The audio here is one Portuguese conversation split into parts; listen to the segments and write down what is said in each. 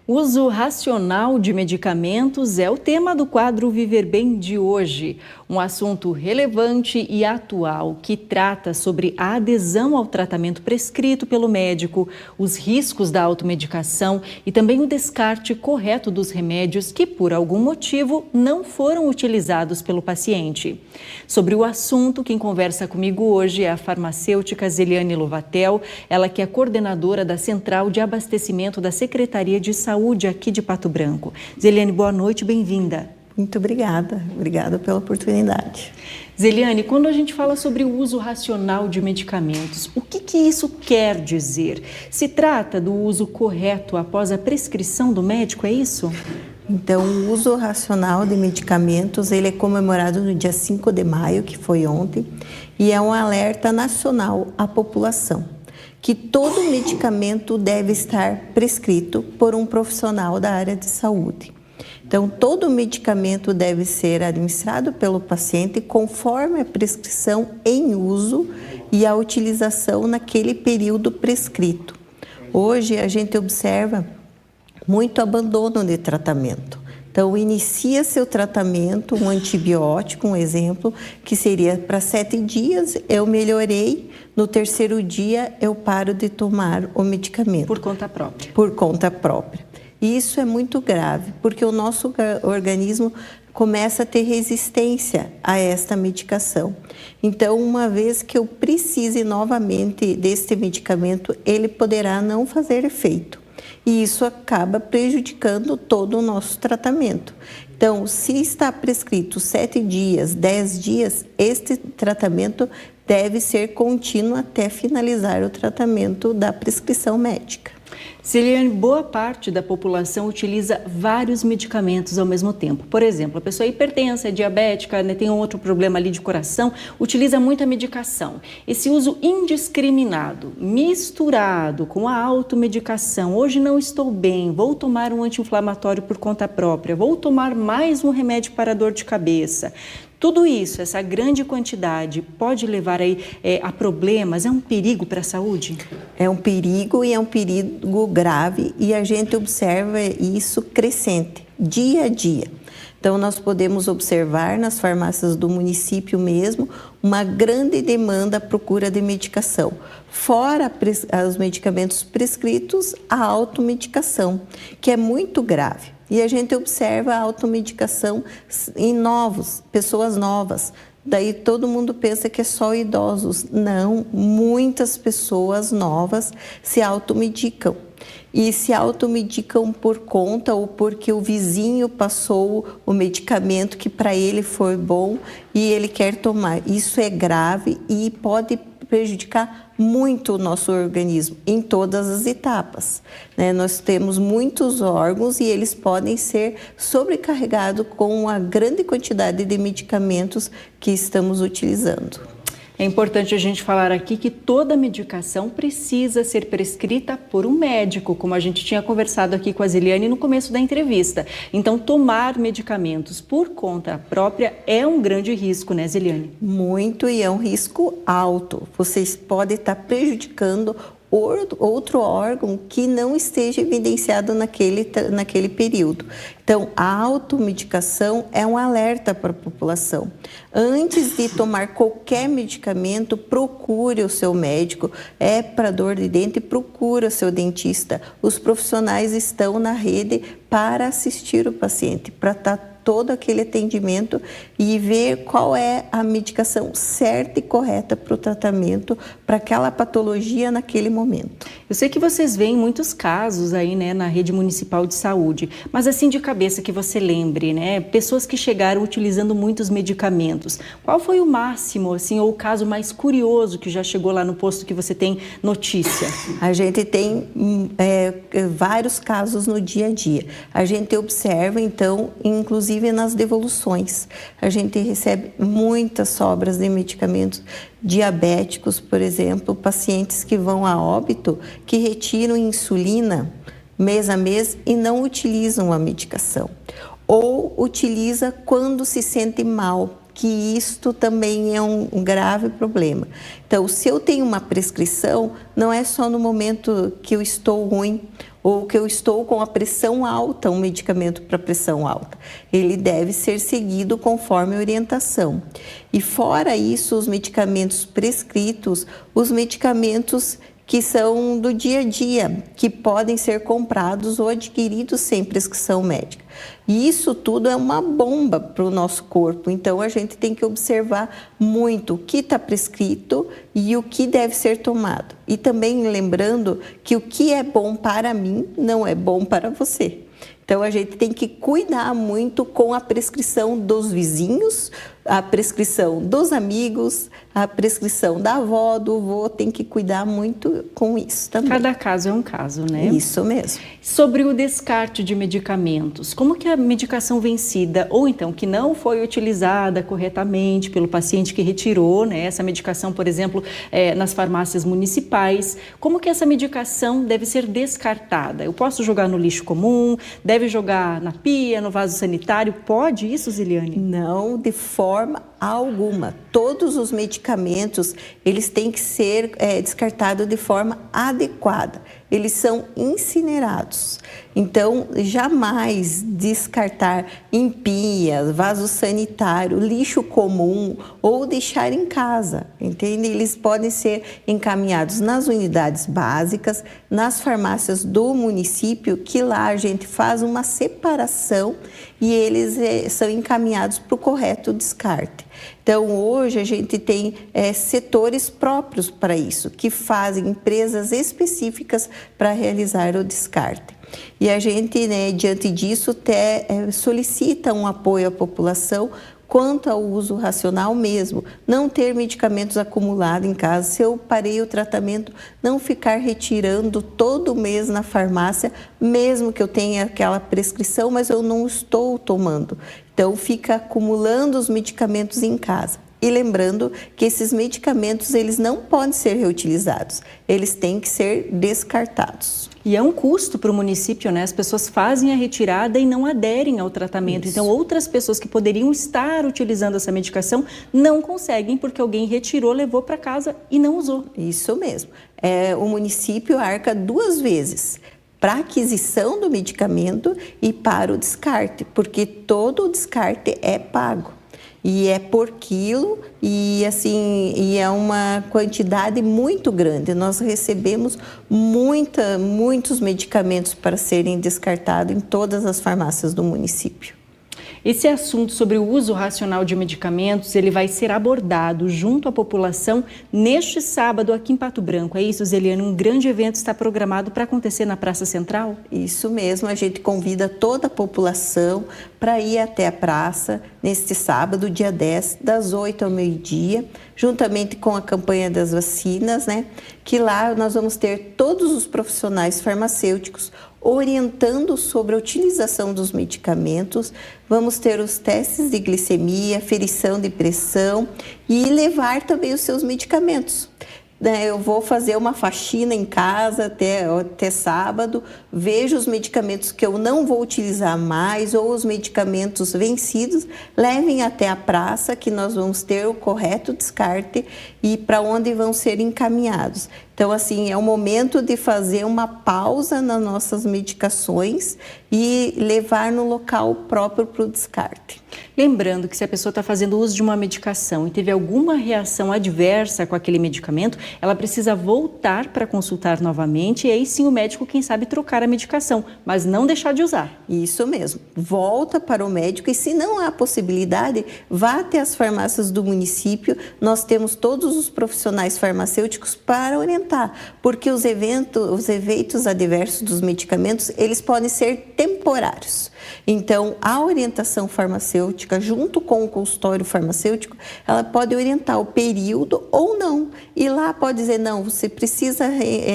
Uso racional de medicamentos é o tema do quadro Viver Bem de hoje. Um assunto relevante e atual que trata sobre a adesão ao tratamento prescrito pelo médico, os riscos da automedicação e também o descarte correto dos remédios que, por algum motivo, não foram utilizados pelo paciente. Sobre o assunto, quem conversa comigo hoje é a farmacêutica Zeliane Lovatel, ela que é coordenadora da Central de Abastecimento da Secretaria de Saúde aqui de Pato Branco. Zeliane, boa noite, bem-vinda. Muito obrigada pela oportunidade. Zeliane, quando a gente fala sobre o uso racional de medicamentos, o que isso quer dizer? Se trata do uso correto após a prescrição do médico, é isso? Então, o uso racional de medicamentos, ele é comemorado no dia 5 de maio, que foi ontem, e é um alerta nacional à população, que todo medicamento deve estar prescrito por um profissional da área de saúde. Então, todo medicamento deve ser administrado pelo paciente conforme a prescrição em uso e a utilização naquele período prescrito. Hoje, a gente observa muito abandono de tratamento. Então, inicia-se o tratamento, um antibiótico, um exemplo, que seria para 7 dias, eu melhorei, no 3º dia eu paro de tomar o medicamento. Por conta própria. Por conta própria. E isso é muito grave, porque o nosso organismo começa a ter resistência a esta medicação. Então, uma vez que eu precise novamente deste medicamento, ele poderá não fazer efeito. E isso acaba prejudicando todo o nosso tratamento. Então, se está prescrito 7 dias, 10 dias, este tratamento deve ser contínuo até finalizar o tratamento da prescrição médica. Zeliane, boa parte da população utiliza vários medicamentos ao mesmo tempo. Por exemplo, a pessoa é hipertensa, é diabética, né, tem um outro problema ali de coração, utiliza muita medicação. Esse uso indiscriminado, misturado com a automedicação, hoje não estou bem, vou tomar um anti-inflamatório por conta própria, vou tomar mais um remédio para dor de cabeça. Tudo isso, essa grande quantidade, pode levar aí, a problemas? É um perigo para a saúde? É um perigo e é um perigo grave e a gente observa isso crescente, dia a dia. Então, nós podemos observar nas farmácias do município mesmo uma grande demanda à procura de medicação. Fora os medicamentos prescritos, a automedicação, que é muito grave. E a gente observa a automedicação em pessoas novas. Daí todo mundo pensa que é só idosos. Não, muitas pessoas novas se automedicam. E se automedicam por conta ou porque o vizinho passou o medicamento que para ele foi bom e ele quer tomar. Isso é grave e pode prejudicar muito o nosso organismo em todas as etapas, né? Nós temos muitos órgãos e eles podem ser sobrecarregados com a grande quantidade de medicamentos que estamos utilizando. É importante a gente falar aqui que toda medicação precisa ser prescrita por um médico, como a gente tinha conversado aqui com a Zeliane no começo da entrevista. Então, tomar medicamentos por conta própria é um grande risco, né, Zeliane? Muito, e é um risco alto. Vocês podem estar prejudicando outro órgão que não esteja evidenciado naquele período. Então, a automedicação é um alerta para a população. Antes de tomar qualquer medicamento, procure o seu médico. É para dor de dente, procure o seu dentista. Os profissionais estão na rede para assistir o paciente, para estar todo aquele atendimento e ver qual é a medicação certa e correta para o tratamento, para aquela patologia naquele momento. Eu sei que vocês veem muitos casos aí, né, na rede municipal de saúde, mas assim de cabeça que você lembre, né, pessoas que chegaram utilizando muitos medicamentos. Qual foi o máximo, assim, ou o caso mais curioso que já chegou lá no posto que você tem notícia? A gente tem vários casos no dia a dia. A gente observa, então, inclusive nas devoluções. A gente recebe muitas sobras de medicamentos diabéticos, por exemplo, pacientes que vão a óbito, que retiram insulina mês a mês e não utilizam a medicação. Ou utiliza quando se sente mal, que isto também é um grave problema. Então, se eu tenho uma prescrição, não é só no momento que eu estou ruim ou que eu estou com a pressão alta, um medicamento para pressão alta. Ele deve ser seguido conforme a orientação. E fora isso, os medicamentos prescritos, os medicamentos que são do dia a dia, que podem ser comprados ou adquiridos sem prescrição médica. E isso tudo é uma bomba para o nosso corpo, então a gente tem que observar muito o que está prescrito e o que deve ser tomado. E também lembrando que o que é bom para mim não é bom para você. Então a gente tem que cuidar muito com a prescrição dos vizinhos, a prescrição dos amigos, a prescrição da avó, do avô, tem que cuidar muito com isso também. Cada caso é um caso, né? Isso mesmo. Sobre o descarte de medicamentos, como que a medicação vencida, ou então que não foi utilizada corretamente pelo paciente que retirou, né, essa medicação, por exemplo, nas farmácias municipais, como que essa medicação deve ser descartada? Eu posso jogar no lixo comum? Deve jogar na pia, no vaso sanitário? Pode isso, Ziliane? Não, de forma alguma. Todos os medicamentos, eles têm que ser descartados de forma adequada. Eles são incinerados. Então, jamais descartar em pia, vaso sanitário, lixo comum ou deixar em casa, entende? Eles podem ser encaminhados nas unidades básicas, nas farmácias do município, que lá a gente faz uma separação e eles são encaminhados para o correto descarte. Então, hoje a gente tem setores próprios para isso, que fazem empresas específicas para realizar o descarte. E a gente, né, diante disso, até solicita um apoio à população quanto ao uso racional mesmo, não ter medicamentos acumulados em casa. Se eu parei o tratamento, não ficar retirando todo mês na farmácia, mesmo que eu tenha aquela prescrição, mas eu não estou tomando. Então, fica acumulando os medicamentos em casa. E lembrando que esses medicamentos, eles não podem ser reutilizados, eles têm que ser descartados. E é um custo para o município, né? As pessoas fazem a retirada e não aderem ao tratamento. Isso. Então, outras pessoas que poderiam estar utilizando essa medicação não conseguem porque alguém retirou, levou para casa e não usou. Isso mesmo. O município arca 2 vezes. Para a aquisição do medicamento e para o descarte, porque todo o descarte é pago. E é por quilo e é uma quantidade muito grande. Nós recebemos muitos medicamentos para serem descartados em todas as farmácias do município. Esse assunto sobre o uso racional de medicamentos, ele vai ser abordado junto à população neste sábado aqui em Pato Branco. É isso, Zeliane? Um grande evento está programado para acontecer na Praça Central? Isso mesmo, a gente convida toda a população para ir até a praça neste sábado, dia 10, das 8 ao meio-dia, juntamente com a campanha das vacinas, né? Que lá nós vamos ter todos os profissionais farmacêuticos orientando sobre a utilização dos medicamentos. Vamos ter os testes de glicemia, aferição de pressão e levar também os seus medicamentos. Eu vou fazer uma faxina em casa até sábado, vejo os medicamentos que eu não vou utilizar mais ou os medicamentos vencidos, levem até a praça que nós vamos ter o correto descarte e para onde vão ser encaminhados. Então, assim, é o momento de fazer uma pausa nas nossas medicações e levar no local próprio para o descarte. Lembrando que se a pessoa está fazendo uso de uma medicação e teve alguma reação adversa com aquele medicamento, ela precisa voltar para consultar novamente e aí sim o médico, quem sabe, trocar a medicação, mas não deixar de usar. Isso mesmo. Volta para o médico e se não há possibilidade, vá até as farmácias do município. Nós temos todos os profissionais farmacêuticos para orientar, porque os efeitos adversos dos medicamentos, eles podem ser temporários. Então, a orientação farmacêutica, junto com o consultório farmacêutico, ela pode orientar o período ou não. E lá pode dizer, não, você precisa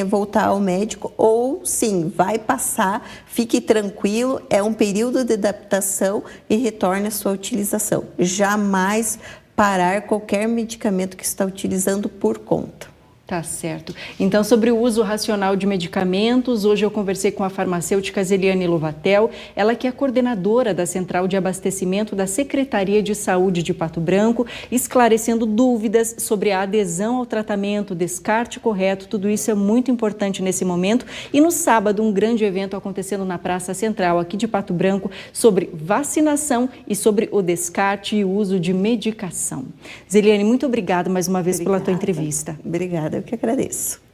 voltar ao médico ou sim, vai passar, fique tranquilo, é um período de adaptação e retorne à sua utilização. Jamais parar qualquer medicamento que está utilizando por conta. Tá certo. Então, sobre o uso racional de medicamentos, hoje eu conversei com a farmacêutica Zeliane Lovatel, ela que é coordenadora da Central de Abastecimento da Secretaria de Saúde de Pato Branco, esclarecendo dúvidas sobre a adesão ao tratamento, descarte correto, tudo isso é muito importante nesse momento. E no sábado, um grande evento acontecendo na Praça Central aqui de Pato Branco sobre vacinação e sobre o descarte e o uso de medicação. Zeliane, muito obrigada mais uma vez pela tua entrevista. Obrigada, eu que agradeço.